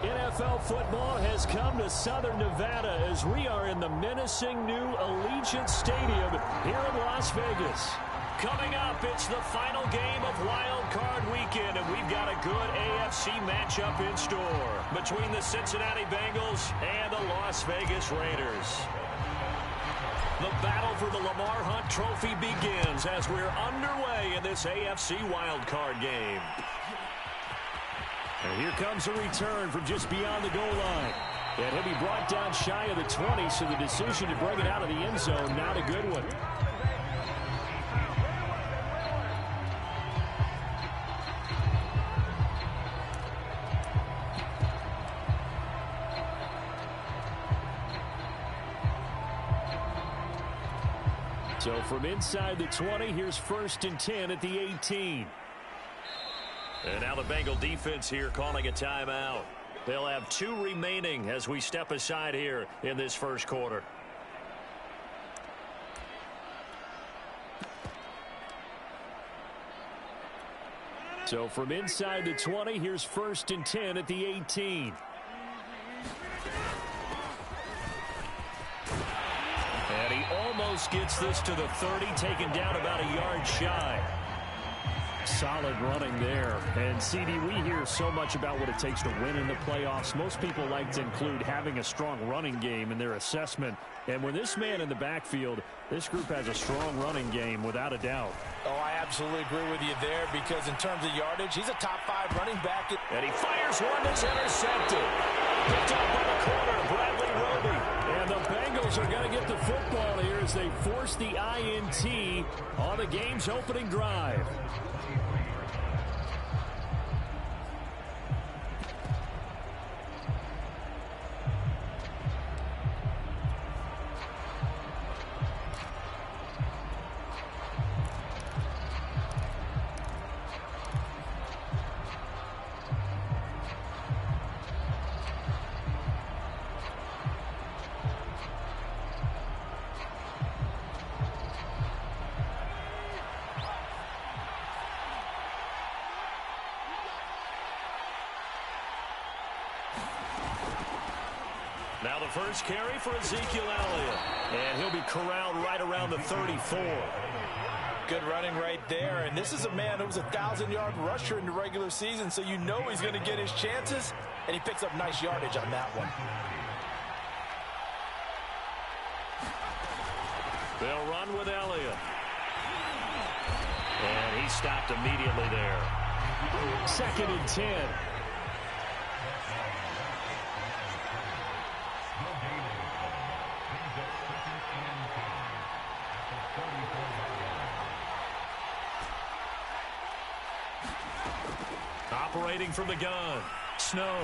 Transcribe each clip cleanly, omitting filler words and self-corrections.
NFL football has come to Southern Nevada as we are in the menacing new Allegiant Stadium here in Las Vegas. Coming up, it's the final game of Wild Card Weekend, and we've got a good AFC matchup in store between the Cincinnati Bengals and the Las Vegas Raiders. The battle for the Lamar Hunt Trophy begins as we're underway in this AFC Wild Card game. And here comes a return from just beyond the goal line. And he'll be brought down shy of the 20, so the decision to bring it out of the end zone, not a good one. So from inside the 20, here's 1st and 10 at the 18. And now the Bengal defense here calling a timeout. They'll have 2 remaining as we step aside here in this first quarter. So from inside the 20, here's 1st and 10 at the 18. And he almost gets this to the 30, taken down about a yard shy. Solid running there. And, CD, we hear so much about what it takes to win in the playoffs. Most people like to include having a strong running game in their assessment. And with this man in the backfield, this group has a strong running game without a doubt. Oh, I absolutely agree with you there because in terms of yardage, he's a top 5 running back. And he fires one that's intercepted. Picked up by the corner, Bradley Roby. And the Bengals are going to get the football here as they force the INT on the game's opening drive. Now the first carry for Ezekiel Elliott. And he'll be corralled right around the 34. Good running right there. And this is a man who was a 1,000-yard rusher in the regular season, so you know he's going to get his chances. And he picks up nice yardage on that one. They'll run with Elliott. And he stopped immediately there. 2nd and 10. Operating from the gun. Snow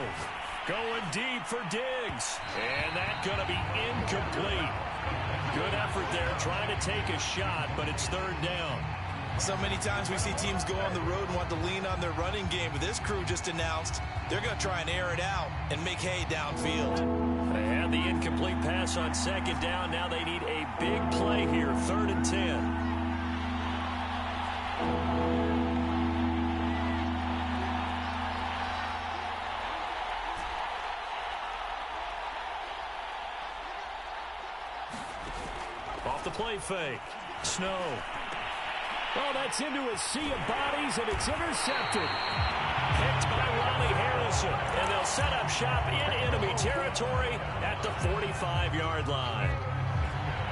going deep for Diggs. And that's going to be incomplete. Good effort there trying to take a shot, but it's 3rd down. So many times we see teams go on the road and want to lean on their running game, but this crew just announced they're going to try and air it out and make hay downfield. They had the incomplete pass on 2nd down. Now they need a big play here, 3rd and 10. Off the play fake. Snow. Oh, that's into a sea of bodies, and it's intercepted. Picked by Ronnie Harrison. And they'll set up shop in enemy territory at the 45-yard line.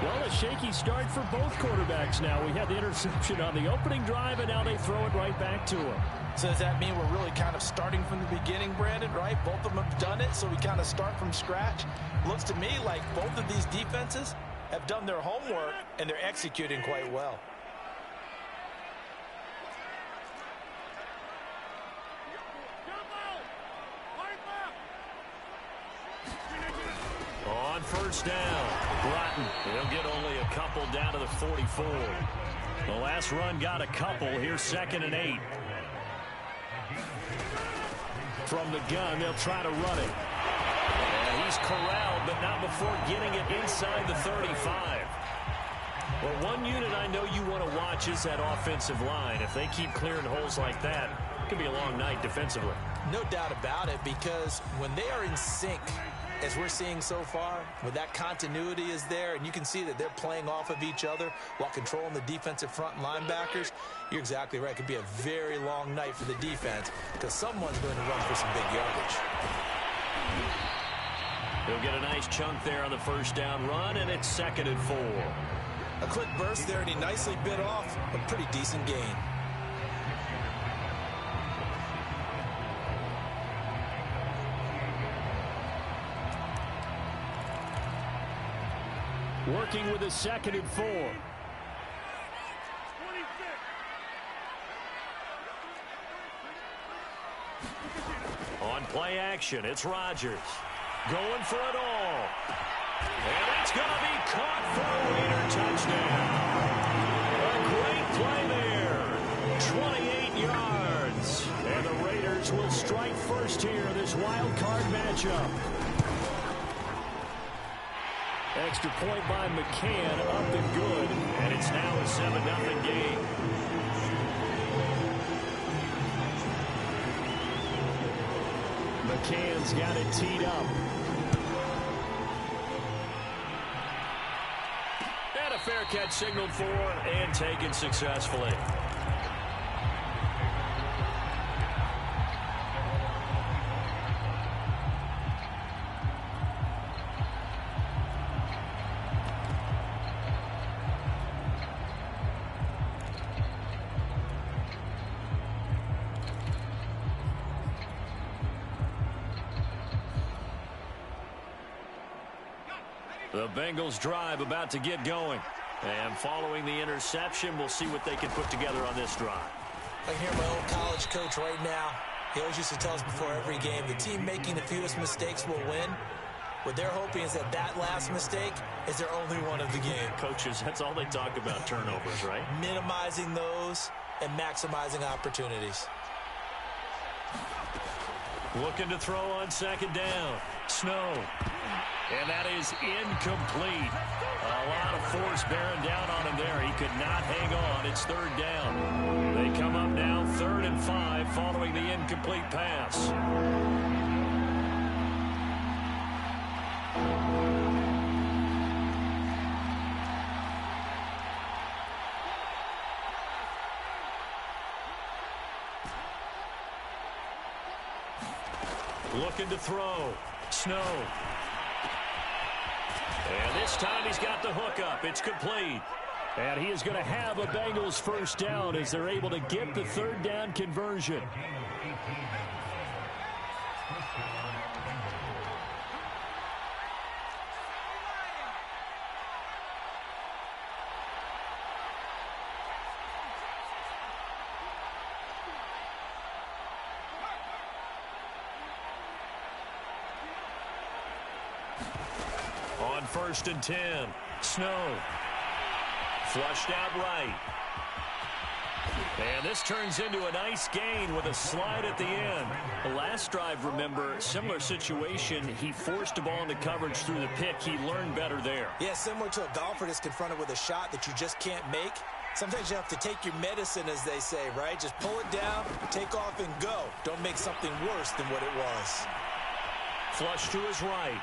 Well, a shaky start for both quarterbacks now. We had the interception on the opening drive, and now they throw it right back to him. So does that mean we're really kind of starting from the beginning, Brandon, right? Both of them have done it, so we kind of start from scratch. Looks to me like both of these defenses have done their homework, and they're executing quite well. On 1st down, Broughton. He'll get only a couple down to the 44. The last run got a couple. Here's 2nd and 8. From the gun, they'll try to run it. And he's corralled, but not before getting it inside the 35. Well, one unit I know you want to watch is that offensive line. If they keep clearing holes like that, it could be a long night defensively. No doubt about it, because when they are in sync, as we're seeing so far, when that continuity is there, and you can see that they're playing off of each other while controlling the defensive front and linebackers, you're exactly right. It could be a very long night for the defense because someone's going to run for some big yardage. He'll get a nice chunk there on the first down run, and it's 2nd and 4. A quick burst there, and he nicely bit off a pretty decent gain. Working with a 2nd and 4. On play action, it's Rodgers. Going for it all. And it's going to be caught for a Raider touchdown. A great play there. 28 yards. And the Raiders will strike first here in this wild card matchup. Extra point by McCann, up and good, and it's now a 7-0 game. McCann's got it teed up. And a fair catch signaled for and taken successfully. The Bengals drive about to get going. And following the interception, we'll see what they can put together on this drive. I can hear my old college coach right now. He always used to tell us before every game, the team making the fewest mistakes will win. What they're hoping is that that last mistake is their only one of the game. Coaches, that's all they talk about, turnovers, right? Minimizing those and maximizing opportunities. Looking to throw on 2nd down. Snow. And that is incomplete. A lot of force bearing down on him there. He could not hang on. It's 3rd down. They come up now 3rd and 5 following the incomplete pass. Looking to throw. Snow. And this time he's got the hook up. It's complete. And he is going to have a Bengals first down as they're able to get the 3rd down conversion. On 1st and 10, Snow. Flushed out right. And this turns into a nice gain with a slide at the end. The last drive, remember, similar situation. He forced a ball into coverage through the pick. He learned better there. Yeah, similar to a golfer that's confronted with a shot that you just can't make. Sometimes you have to take your medicine, as they say, right? Just pull it down, take off, and go. Don't make something worse than what it was. Flush to his right.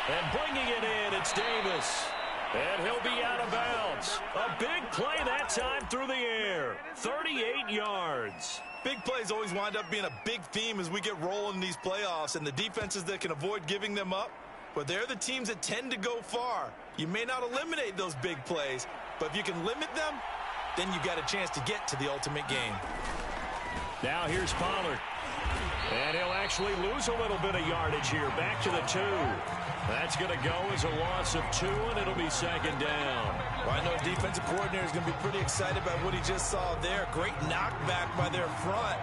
And bringing it in, it's Davis. And he'll be out of bounds. A big play that time through the air. 38 yards. Big plays always wind up being a big theme as we get rolling in these playoffs, and the defenses that can avoid giving them up, but they're the teams that tend to go far. You may not eliminate those big plays, but if you can limit them, then you've got a chance to get to the ultimate game. Now here's Pollard. And he'll actually lose a little bit of yardage here. Back to the 2. That's going to go as a loss of 2, and it'll be 2nd down. Well, I know defensive coordinator is going to be pretty excited about what he just saw there. Great knockback by their front.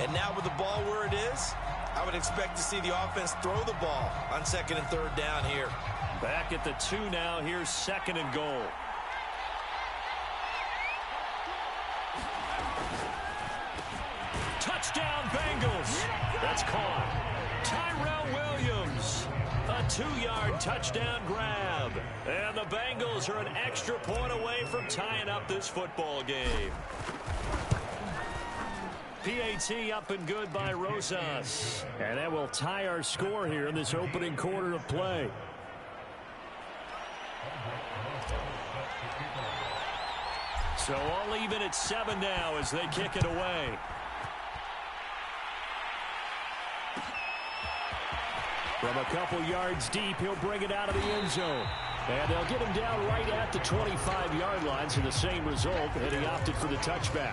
And now with the ball where it is, I would expect to see the offense throw the ball on 2nd and 3rd down here. Back at the 2 now. Here's 2nd and goal. Touchdown, Bengals. That's caught. Tyrell Williams. A 2-yard touchdown grab. And the Bengals are an extra point away from tying up this football game. PAT up and good by Rosas. And that will tie our score here in this opening quarter of play. So all even at 7 now as they kick it away. From a couple yards deep, he'll bring it out of the end zone. And they'll get him down right at the 25-yard line, so the same result, and he opted for the touchback.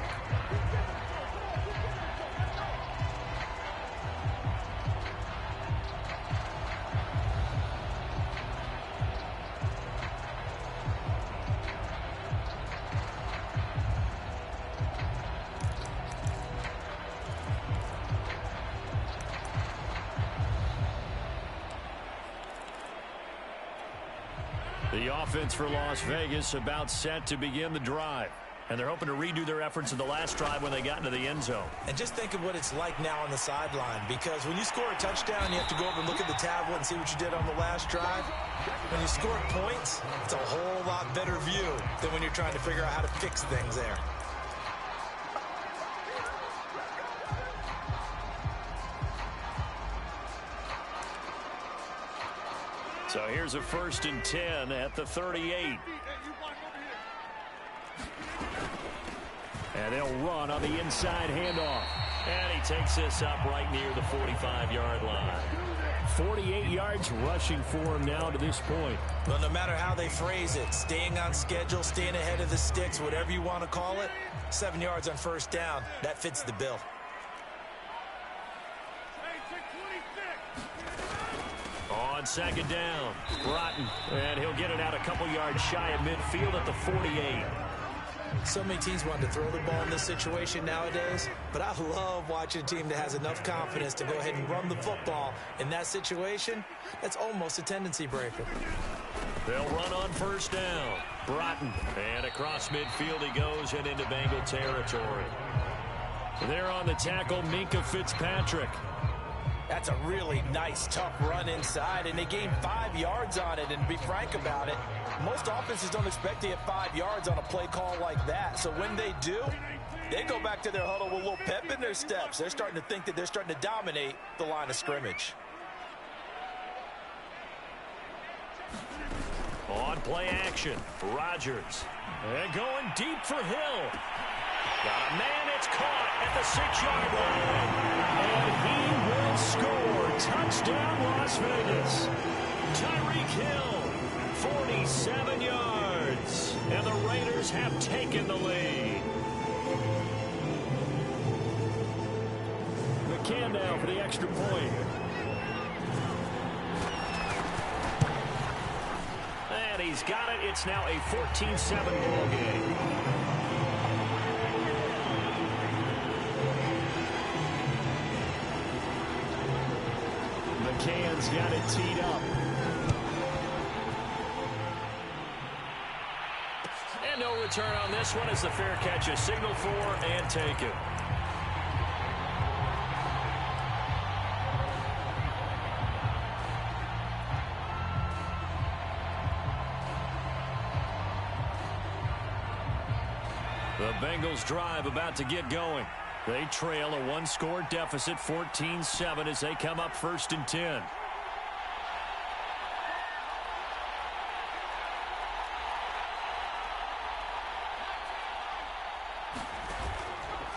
The offense for Las Vegas about set to begin the drive. And they're hoping to redo their efforts in the last drive when they got into the end zone. And just think of what it's like now on the sideline, because when you score a touchdown, you have to go over and look at the tablet and see what you did on the last drive. When you score points, it's a whole lot better view than when you're trying to figure out how to fix things there. So here's a 1st and 10 at the 38. And they'll run on the inside handoff. And he takes this up right near the 45-yard line. 48 yards rushing for him now to this point. Well, no matter how they phrase it, staying on schedule, staying ahead of the sticks, whatever you want to call it, 7 yards on 1st down, that fits the bill. On 2nd down, Broughton, and he'll get it out a couple yards shy of midfield at the 48. So many teams want to throw the ball in this situation nowadays, but I love watching a team that has enough confidence to go ahead and run the football. In that situation, that's almost a tendency breaker. They'll run on 1st down. Broughton, and across midfield he goes and into Bengal territory. There on the tackle, Minkah Fitzpatrick. That's a really nice, tough run inside, and they gained 5 yards on it. And to be frank about it, most offenses don't expect to get 5 yards on a play call like that. So when they do, they go back to their huddle with a little pep in their steps. They're starting to think that they're starting to dominate the line of scrimmage. On play action, Rodgers. And going deep for Hill. Got a man, it's caught at the 6-yard line. And he will score. Touchdown, Las Vegas. Tyreek Hill, 47 yards. And the Raiders have taken the lead. McCann now for the extra point. And he's got it. It's now a 14-7 ball game. McCann's got it teed up. And no return on this one as the fair catch is signaled for and taken. The Bengals drive about to get going. They trail a one-score deficit, 14-7, as they come up 1st and 10.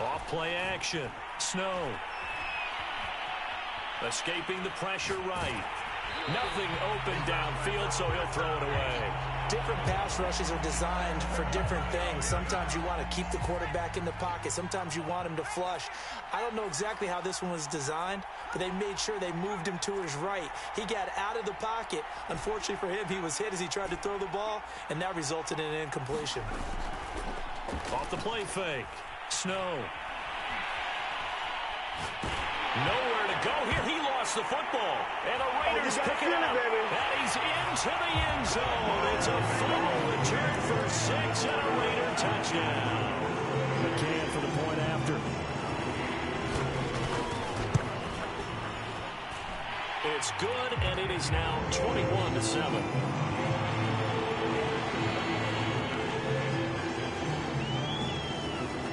Off play action. Snow. Escaping the pressure right. Nothing open downfield, so he'll throw it away. Different pass rushes are designed for different things. Sometimes you want to keep the quarterback in the pocket. Sometimes you want him to flush. I don't know exactly how this one was designed, but they made sure they moved him to his right. He got out of the pocket. Unfortunately for him, he was hit as he tried to throw the ball, and that resulted in an incompletion. Off the play fake. Snow. Nowhere to go here. He lost the football. And the Raiders pick it up. And he's into the end zone. It's a fumble return for 6 and a Raider touchdown. McCann for the point after. It's good, and it is now 21-7.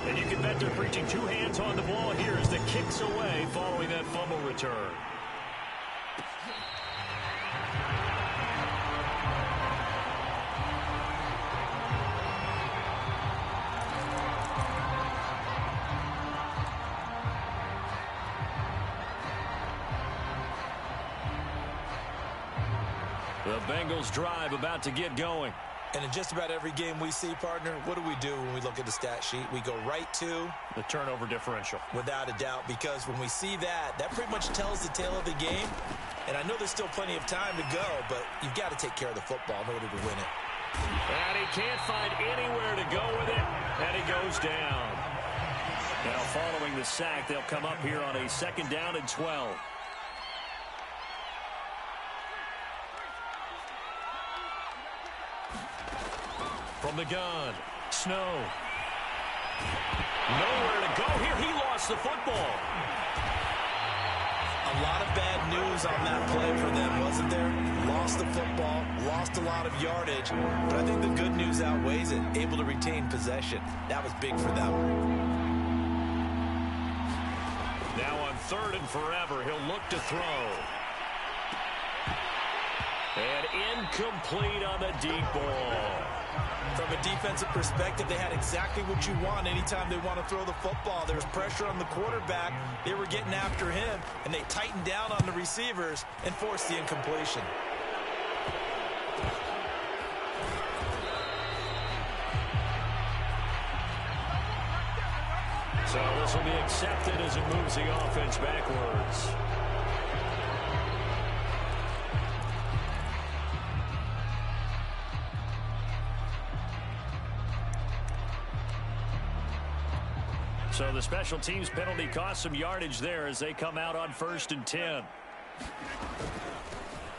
And you can bet center, preaching two hands on the ball here as the kicks away following that fumble return. The Bengals drive about to get going. And in just about every game we see, partner, what do when we look at the stat sheet? We go right to the turnover differential. Without a doubt, because when we see that, that pretty much tells the tale of the game. And I know there's still plenty of time to go, but you've got to take care of the football in order to win it. And he can't find anywhere to go with it, and he goes down. Now following the sack, they'll come up here on a 2nd down and 12. From the gun, Snow. Nowhere to go here. He lost the football. A lot of bad news on that play for them, wasn't there? Lost the football, lost a lot of yardage, but I think the good news outweighs it. Able to retain possession. That was big for them. Now on 3rd and forever, he'll look to throw. And incomplete on the deep ball. From a defensive perspective, they had exactly what you want anytime they want to throw the football. There was pressure on the quarterback. They were getting after him, and they tightened down on the receivers and forced the incompletion. So this will be accepted as it moves the offense backwards. So the special teams penalty cost some yardage there as they come out on 1st and 10.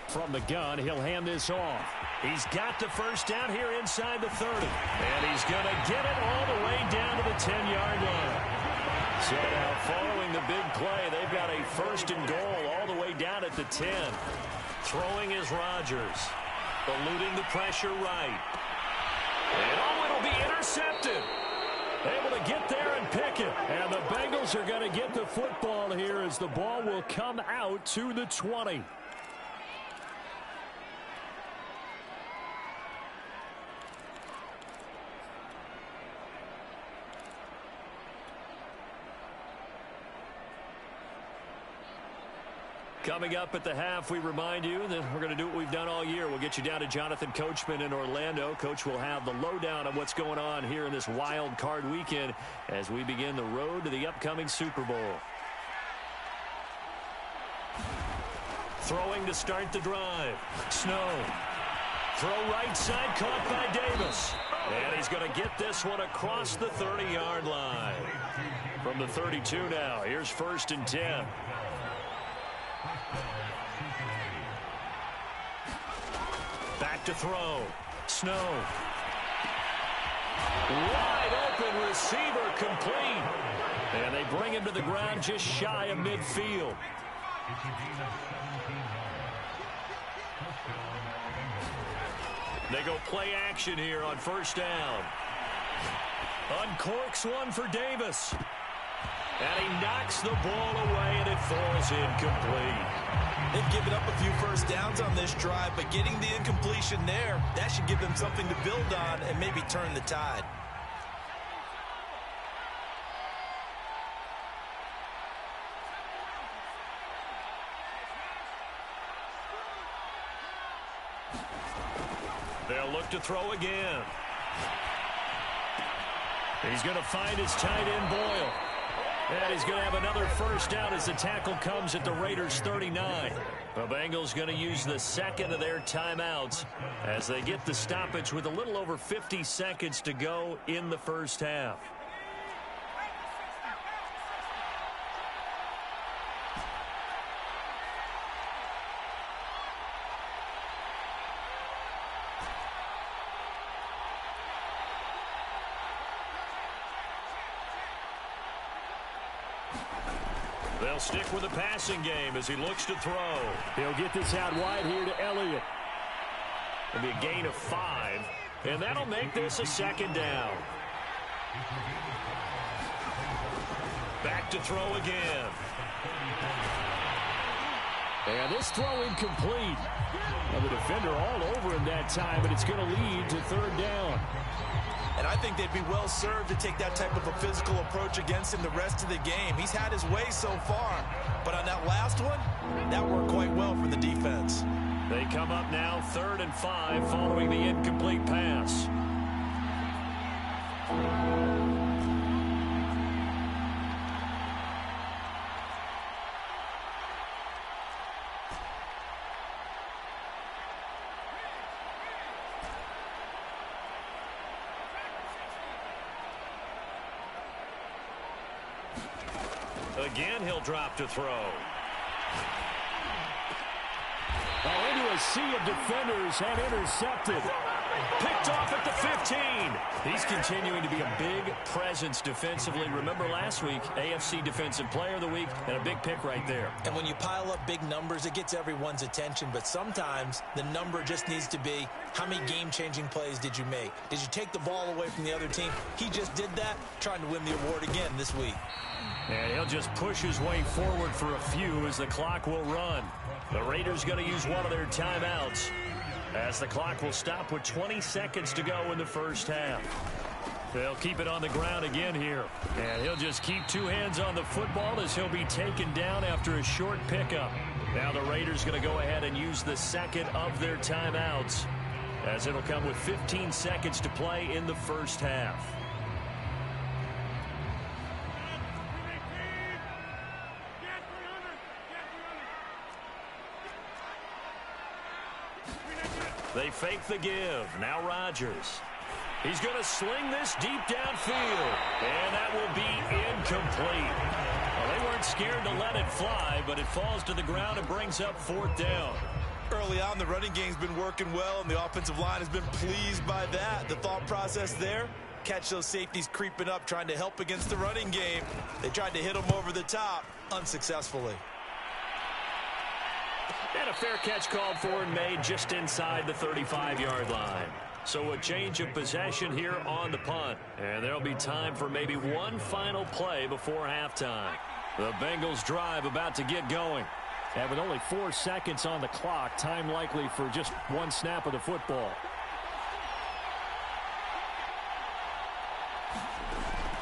From the gun, he'll hand this off. He's got the 1st down here inside the 30. And he's going to get it all the way down to the 10-yard line. So now following the big play, they've got a 1st and goal all the way down at the 10. Throwing is Rodgers. Eluding the pressure right. And oh, it'll be intercepted. Able to get there and pick it. And the Bengals are going to get the football here as the ball will come out to the 20. Coming up at the half, we remind you that we're going to do what we've done all year. We'll get you down to Jonathan Coachman in Orlando. Coach will have the lowdown on what's going on here in this wild card weekend as we begin the road to the upcoming Super Bowl. Throwing to start the drive. Snow. Throw right side, caught by Davis. And he's going to get this one across the 30-yard line. From the 32 now, here's 1st and 10. Back to throw. Snow. Wide open receiver complete. And they bring him to the ground just shy of midfield. They go play action here on 1st down. Uncorks one for Davis. And he knocks the ball away, and it falls incomplete. They've given up a few 1st downs on this drive, but getting the incompletion there, that should give them something to build on and maybe turn the tide. They'll look to throw again. He's going to find his tight end, Boyle. And he's going to have another 1st down as the tackle comes at the Raiders' 39. The Bengals going to use the 2nd of their timeouts as they get the stoppage with a little over 50 seconds to go in the 1st half. They'll stick with the passing game as he looks to throw. He'll get this out wide here to Elliott. It'll be a gain of 5, and that'll make this a 2nd down. Back to throw again. And this throw incomplete. Well, the defender all over him that time, and it's going to lead to third down. And I think they'd be well served to take that type of a physical approach against him the rest of the game. He's had his way so far, but on that last one, that worked quite well for the defense. They come up now 3rd and 5 following the incomplete pass. Again, he'll drop to throw. Oh, into a sea of defenders and intercepted. Picked off at the 15. He's continuing to be a big presence defensively. Remember last week, AFC Defensive Player of the Week, and a big pick right there. And when you pile up big numbers, it gets everyone's attention. But sometimes the number just needs to be, how many game-changing plays did you make? Did you take the ball away from the other team? He just did that, trying to win the award again this week. And he'll just push his way forward for a few as the clock will run. The Raiders going to use one of their timeouts as the clock will stop with 20 seconds to go in the first half. They'll keep it on the ground again here. And he'll just keep two hands on the football as he'll be taken down after a short pickup. Now the Raiders going to go ahead and use the second of their timeouts as it'll come with 15 seconds to play in the first half. They fake the give. Now Rodgers. He's going to sling this deep downfield. And that will be incomplete. Well, they weren't scared to let it fly, but it falls to the ground and brings up 4th down. Early on, the running game's been working well, and the offensive line has been pleased by that. The thought process there, catch those safeties creeping up, trying to help against the running game. They tried to hit them over the top, unsuccessfully. And a fair catch called for and made just inside the 35-yard line. So a change of possession here on the punt. And there'll be time for maybe one final play before halftime. The Bengals drive about to get going. And with only 4 seconds on the clock, time likely for just one snap of the football.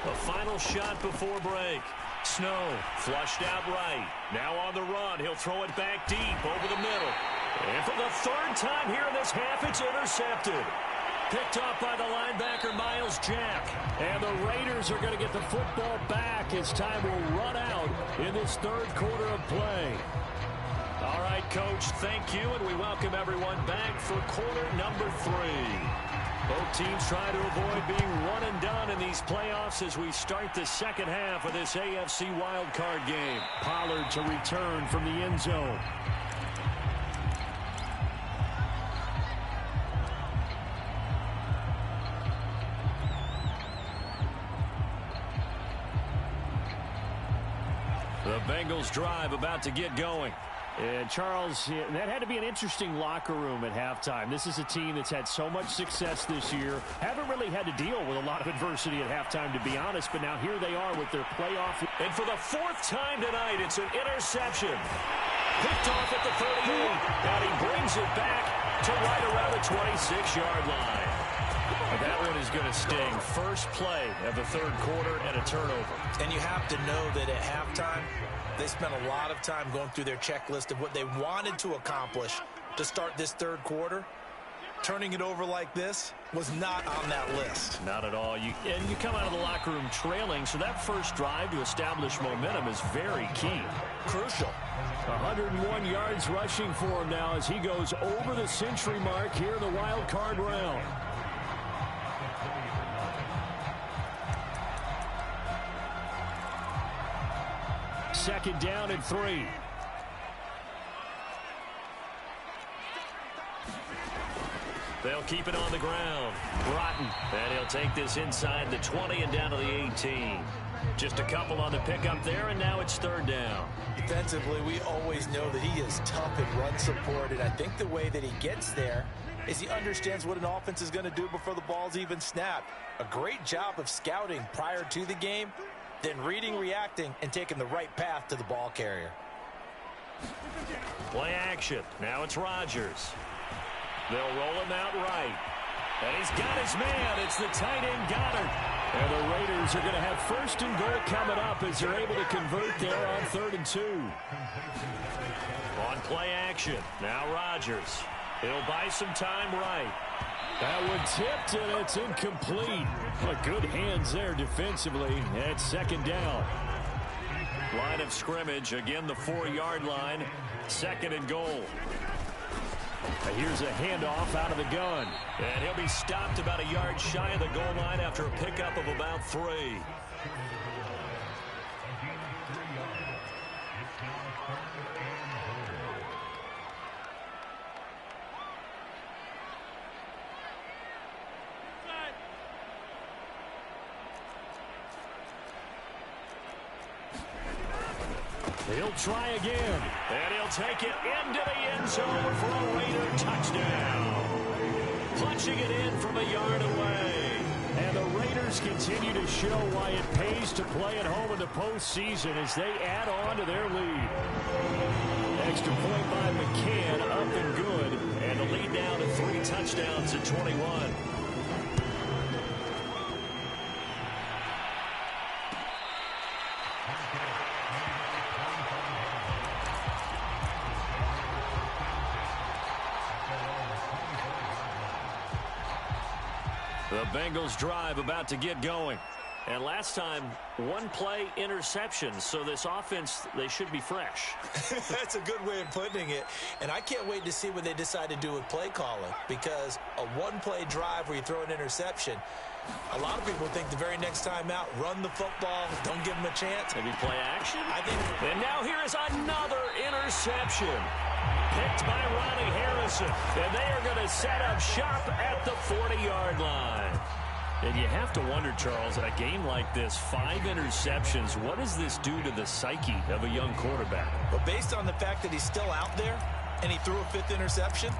A final shot before break. Snow flushed out right. Now on the run. He'll throw it back deep over the middle. And for the 3rd time here in this half, it's intercepted. Picked off by the linebacker, Miles Jack. And the Raiders are going to get the football back as time will run out in this 3rd quarter of play. All right, Coach, thank you, and we welcome everyone back for quarter number 3. Both teams try to avoid being one and done in these playoffs as we start the second half of this AFC wildcard game. Pollard to return from the end zone. The Bengals drive about to get going. And Charles, that had to be an interesting locker room at halftime. This is a team that's had so much success this year. Haven't really had to deal with a lot of adversity at halftime, to be honest. But now here they are with their playoff. And for the 4th time tonight, it's an interception. Picked off at the 38. And he brings it back to right around the 26-yard line. That one is going to sting. First play of the 3rd quarter and a turnover. And you have to know that at halftime, they spent a lot of time going through their checklist of what they wanted to accomplish to start this 3rd quarter. Turning it over like this was not on that list. Not at all. You come out of the locker room trailing, so that first drive to establish momentum is very key. Crucial. 101 yards rushing for him now as he goes over the century mark here in the wild card round. Second down and 3. They'll keep it on the ground. Broughton. And he'll take this inside the 20 and down to the 18. Just a couple on the pickup there, and now it's 3rd down. Defensively, we always know that he is tough in run support, and I think the way that he gets there is he understands what an offense is going to do before the ball's even snapped. A great job of scouting prior to the game, then reading, reacting, and taking the right path to the ball carrier. Play action. Now it's Rodgers. They'll roll him out right. And he's got his man. It's the tight end Goddard. And the Raiders are going to have 1st and goal coming up as they're able to convert there on 3rd and 2. On play action. Now Rodgers. He'll buy some time right. That one tipped, and it's incomplete. But good hands there defensively. And it's 2nd down. Line of scrimmage. Again, the 4-yard line. 2nd and goal. Here's a handoff out of the gun. And he'll be stopped about a yard shy of the goal line after a pickup of about 3. He'll try again, and he'll take it into the end zone for a Raider touchdown. Punching it in from a yard away. And the Raiders continue to show why it pays to play at home in the postseason as they add on to their lead. Extra point by McCann, up and good, and the lead down to 3 touchdowns at 21. The Bengals drive about to get going. And last time, 1 play interception. So this offense, they should be fresh. That's a good way of putting it. And I can't wait to see what they decide to do with play calling. Because a 1-play drive where you throw an interception, a lot of people think the very next time out, run the football, don't give them a chance. Maybe play action? I think. And now here is another interception. Picked by Ronnie Harrison. And they are going to set up shop at the 40-yard line. And you have to wonder, Charles, a game like this, 5 interceptions, what does this do to the psyche of a young quarterback? But based on the fact that he's still out there and he threw a 5th interception,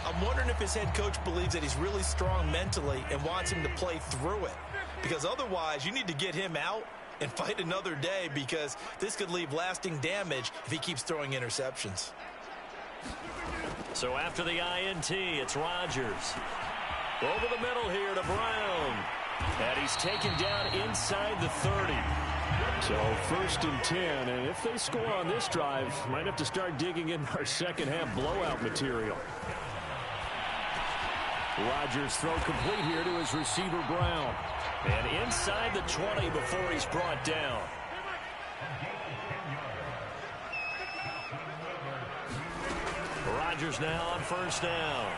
I'm wondering if his head coach believes that he's really strong mentally and wants him to play through it. Because otherwise, you need to get him out and fight another day, because this could leave lasting damage if he keeps throwing interceptions. So after the INT, it's Rodgers. Over the middle here to Brown. And he's taken down inside the 30. So 1st and 10. And if they score on this drive, might have to start digging in our second-half blowout material. Rodgers throw complete here to his receiver, Brown. And inside the 20 before he's brought down. Rodgers now on 1st down.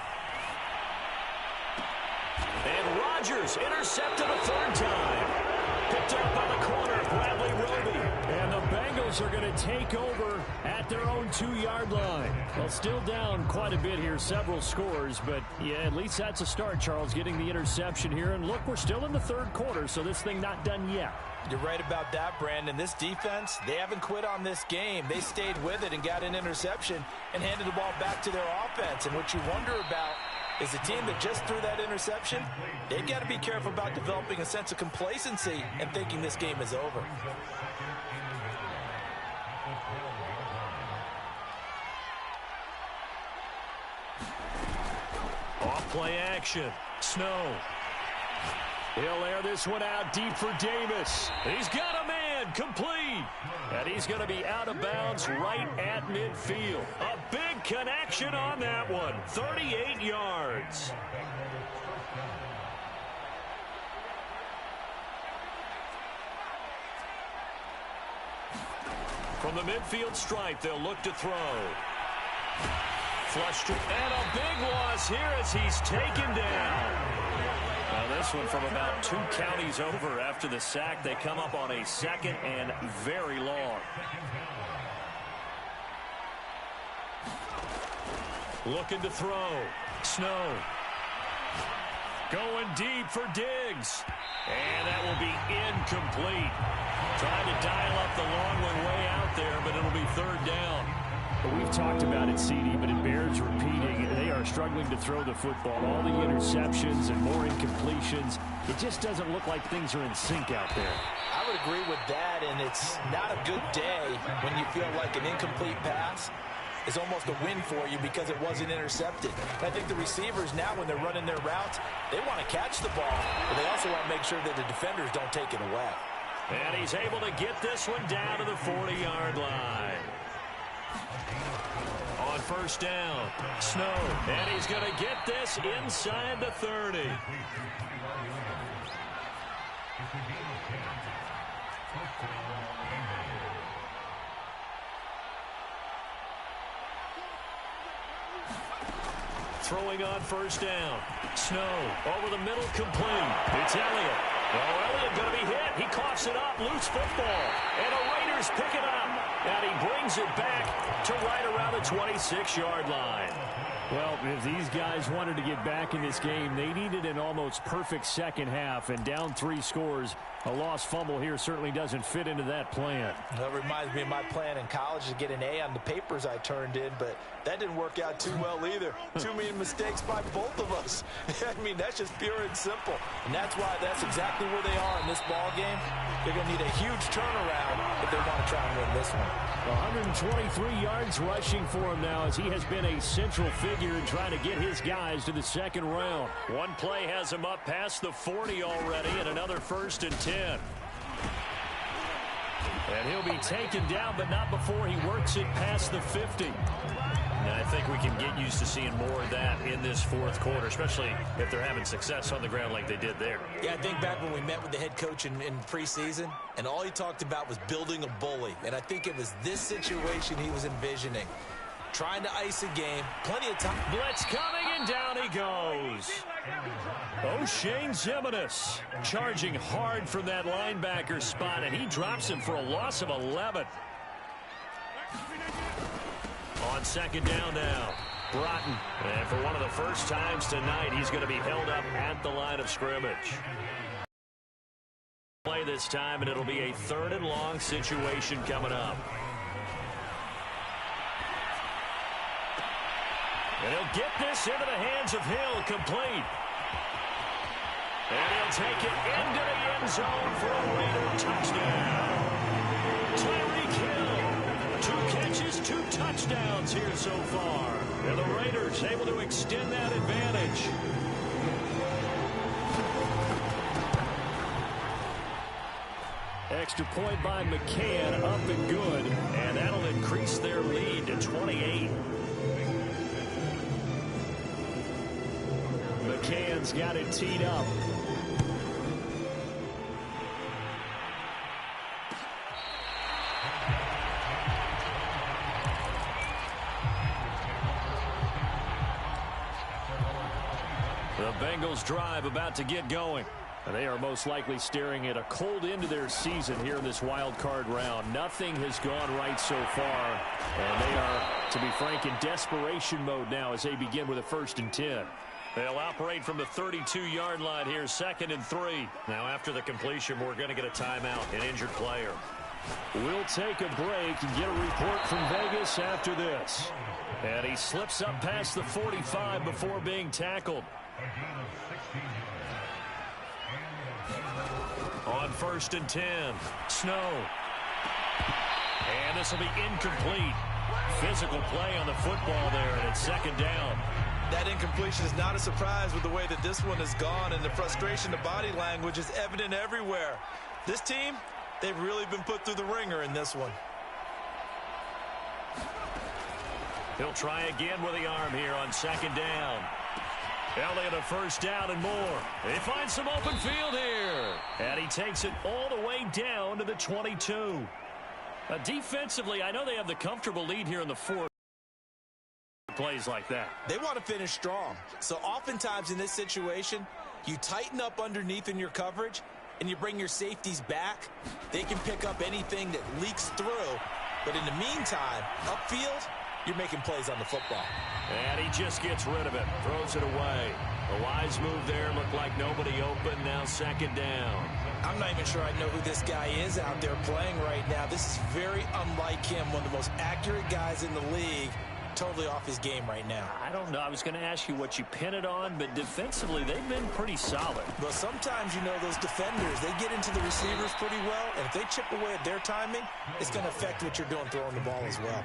And Rodgers intercepted a 3rd time. Picked up by the corner, Bradley Roby. And the Bengals are going to take over at their own 2-yard line. Well, still down quite a bit here, several scores. But, yeah, at least that's a start, Charles, getting the interception here. And, look, we're still in the 3rd quarter, so this thing not done yet. You're right about that, Brandon. This defense, they haven't quit on this game. They stayed with it and got an interception and handed the ball back to their offense. And what you wonder about is the team that just threw that interception, they've got to be careful about developing a sense of complacency and thinking this game is over. Off play action. Snow. He'll air this one out deep for Davis. He's got a man, complete. And he's going to be out of bounds right at midfield. A big connection on that one. 38 yards. From the midfield stripe, they'll look to throw. Flush to, and a big loss here as he's taken down. Now this one from about 2 counties over after the sack. They come up on a 2nd and very long. Looking to throw. Snow. Going deep for Diggs. And that will be incomplete. Trying to dial up the long one way out there, but it'll be 3rd down. But we've talked about it, CD, but it bears repeating. They are struggling to throw the football. All the interceptions and more incompletions. It just doesn't look like things are in sync out there. I would agree with that, and it's not a good day when you feel like an incomplete pass is almost a win for you because it wasn't intercepted. And I think the receivers now, when they're running their routes, they want to catch the ball, but they also want to make sure that the defenders don't take it away. And he's able to get this one down to the 40-yard line. On first down, Snow, and he's going to get this inside the 30. Throwing on first down. Snow over the middle, complete. It's Elliott. Oh, Elliott going to be hit. He coughs it up. Loose football. And the Raiders pick it up. And he brings it back to right around the 26-yard line. Well, if these guys wanted to get back in this game, they needed an almost perfect second half. And down 3 scores, a lost fumble here certainly doesn't fit into that plan. That reminds me of my plan in college to get an A on the papers I turned in, but that didn't work out too well either. Too many mistakes by both of us. I mean, that's just pure and simple. And that's why that's exactly where they are in this ball game. They're going to need a huge turnaround if they want to try and win this one. 123 yards rushing for him now as he has been a central figure in trying to get his guys to the second round. One play has him up past the 40 already, and another 1st and 10. And he'll be taken down, but not before he works it past the 50. And I think we can get used to seeing more of that in this 4th quarter, especially if they're having success on the ground like they did there. Yeah, I think back when we met with the head coach in preseason, and all he talked about was building a bully. And I think it was this situation he was envisioning. Trying to ice a game, plenty of time. Blitz coming, and down he goes. O'Shane Zimenez charging hard from that linebacker spot, and he drops him for a loss of 11. On second down now, Broughton. And for one of the first times tonight, he's going to be held up at the line of scrimmage. Play this time, and it'll be a 3rd and long situation coming up. And he'll get this into the hands of Hill, complete. And he'll take it into the end zone for a Raider touchdown. Tyreek Hill, 2 catches, 2 touchdowns here so far. And the Raiders able to extend that advantage. Extra point by McCann, up and good. And that'll increase their lead to 28. McCann's got it teed up. The Bengals drive about to get going. They are most likely staring at a cold end to their season here in this wild card round. Nothing has gone right so far, and they are, to be frank, in desperation mode now as they begin with a 1st and 10. They'll operate from the 32-yard line here, 2nd and 3. Now, after the completion, we're going to get a timeout, an injured player. We'll take a break and get a report from Vegas after this. And he slips up past the 45 before being tackled. On 1st and 10, Snow. And this will be incomplete. Physical play on the football there, and it's 2nd down. That incompletion is not a surprise with the way that this one has gone, and the frustration, the body language is evident everywhere. This team, they've really been put through the ringer in this one. He'll try again with the arm here on 2nd down. Elliott a 1st down and more. They find some open field here. And he takes it all the way down to the 22. Defensively, I know they have the comfortable lead here in the 4th. Plays like that. They want to finish strong. So oftentimes in this situation, you tighten up underneath in your coverage and you bring your safeties back. They can pick up anything that leaks through. But in the meantime, upfield, you're making plays on the football. And he just gets rid of it. Throws it away. A wise move there. Looked like nobody open. Now 2nd down. I'm not even sure I know who this guy is out there playing right now. This is very unlike him. One of the most accurate guys in the league. totally off his game right now? I don't know. I was going to ask you what you pin it on, but defensively, they've been pretty solid. Well, sometimes, you know, those defenders, they get into the receivers pretty well, and if they chip away at their timing, it's going to affect what you're doing throwing the ball as well.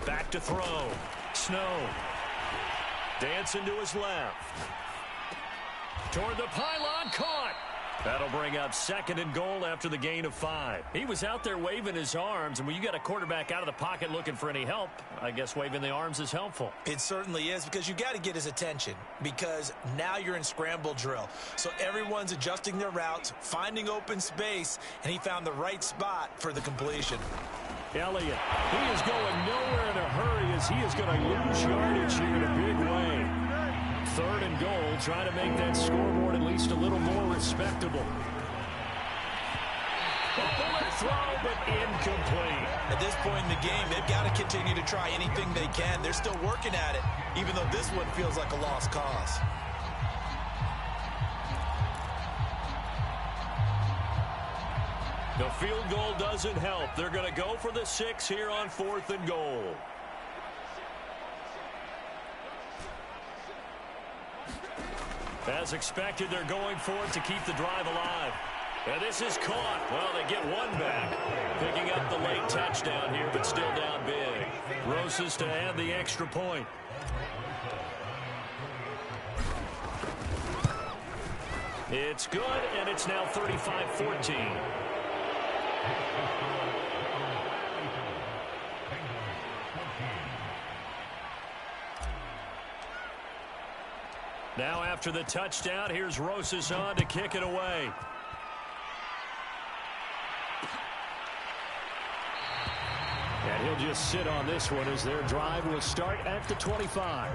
Back to throw. Snow. Dancing to his left. Toward the pylon, caught. That'll bring up 2nd and goal after the gain of 5. He was out there waving his arms, and when you got a quarterback out of the pocket looking for any help, I guess waving the arms is helpful. It certainly is, because you got to get his attention, because now you're in scramble drill. So everyone's adjusting their routes, finding open space, and he found the right spot for the completion. Elliott, he is going nowhere in a hurry as he is going to lose yardage here in a big way. 3rd and goal, trying to make that scoreboard at least a little more respectable. A bullet throw, but incomplete. At this point in the game, they've got to continue to try anything they can. They're still working at it, even though this one feels like a lost cause. The field goal doesn't help. They're going to go for the 6 here on 4th and goal. As expected, they're going for it to keep the drive alive. And this is caught. Well, they get one back. Picking up the late touchdown here, but still down big. Rosas to add the extra point. It's good, and it's now 35-14. Now after the touchdown, here's Rosas on to kick it away. And he'll just sit on this one as their drive will start at the 25.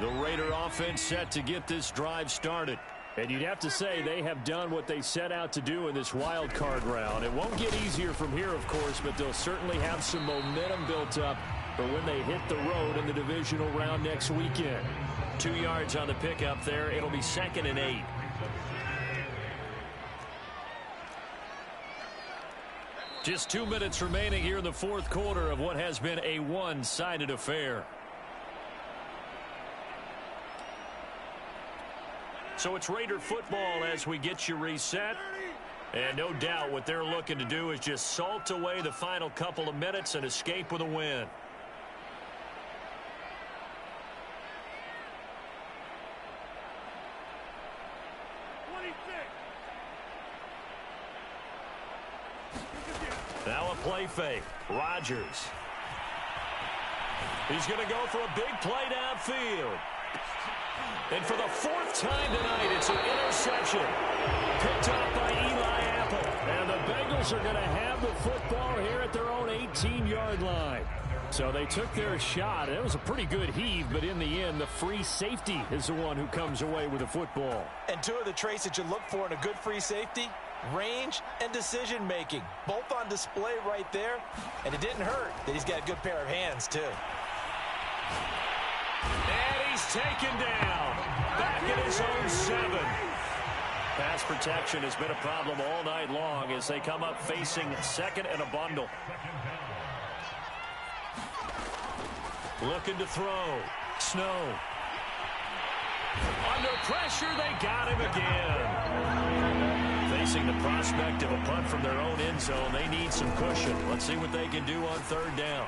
The Raider offense set to get this drive started. And you'd have to say they have done what they set out to do in this wild card round. It won't get easier from here, of course, but they'll certainly have some momentum built up for when they hit the road in the divisional round next weekend. 2 yards on the pickup there. It'll be 2nd and 8. Just 2 minutes remaining here in the 4th quarter of what has been a one-sided affair. So it's Raider football as we get you reset. And no doubt what they're looking to do is just salt away the final couple of minutes and escape with a win. Now a play fake. Rodgers. He's going to go for a big play downfield. And for the 4th time tonight, it's an interception. Picked up by Eli Apple. And the Bengals are going to have the football here at their own 18-yard line. So they took their shot. It was a pretty good heave, but in the end, the free safety is the one who comes away with the football. And 2 of the traits that you look for in a good free safety, range and decision-making. Both on display right there. And it didn't hurt that he's got a good pair of hands, too. And he's taken down. Back at his own 7. Pass protection has been a problem all night long as they come up facing 2nd and a bundle. Looking to throw. Snow. Under pressure, they got him again. Facing the prospect of a punt from their own end zone, they need some cushion. Let's see what they can do on 3rd down.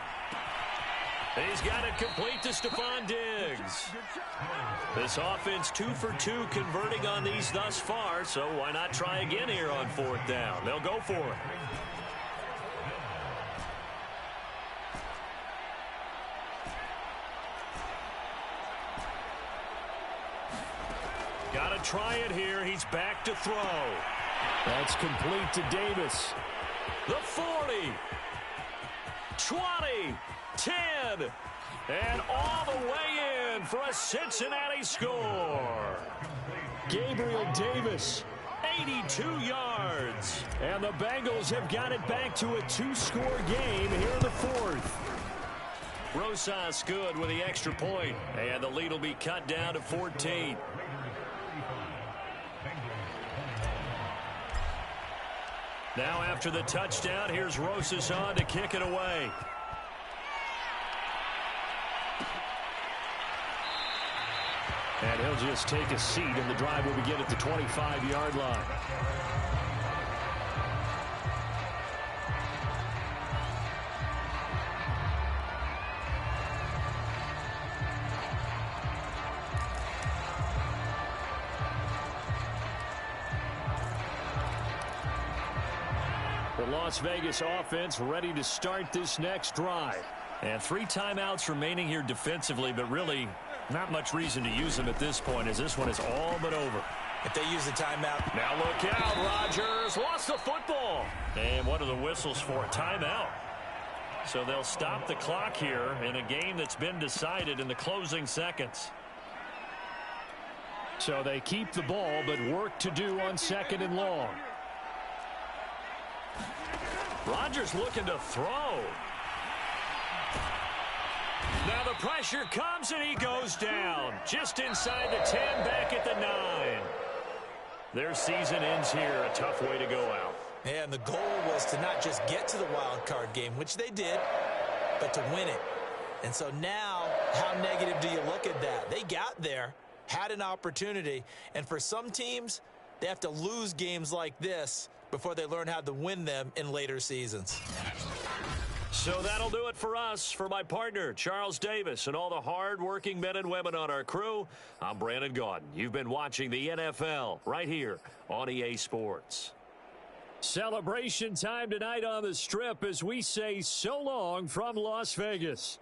He's got it complete to Stephon Diggs. This offense 2 for 2 converting on these thus far, so why not try again here on 4th down? They'll go for it. Got to try it here. He's back to throw. That's complete to Davis. The 40. 20. 10. And all the way in for a Cincinnati score. Gabriel Davis, 82 yards. And the Bengals have got it back to a 2-score game here in the 4th. Rosas good with the extra point, and the lead will be cut down to 14. Now after the touchdown, here's Rosas on to kick it away. And he'll just take a seat, and the drive will begin at the 25-yard line. The Las Vegas offense ready to start this next drive. And 3 timeouts remaining here defensively, but really not much reason to use them at this point, as this one is all but over. If they use the timeout. Now look out, Rodgers lost the football. And what are the whistles for? A timeout. So they'll stop the clock here in a game that's been decided in the closing seconds. So they keep the ball, but work to do on 2nd and long. Rodgers looking to throw. Now the pressure comes, and he goes down. Just inside the 10, back at the 9. Their season ends here. A tough way to go out. Yeah, and the goal was to not just get to the wild card game, which they did, but to win it. And so now, how negative do you look at that? They got there, had an opportunity, and for some teams, they have to lose games like this before they learn how to win them in later seasons. So that'll do it for us. For my partner, Charles Davis, and all the hard-working men and women on our crew, I'm Brandon Gaudin. You've been watching the NFL right here on EA Sports. Celebration time tonight on the Strip as we say so long from Las Vegas.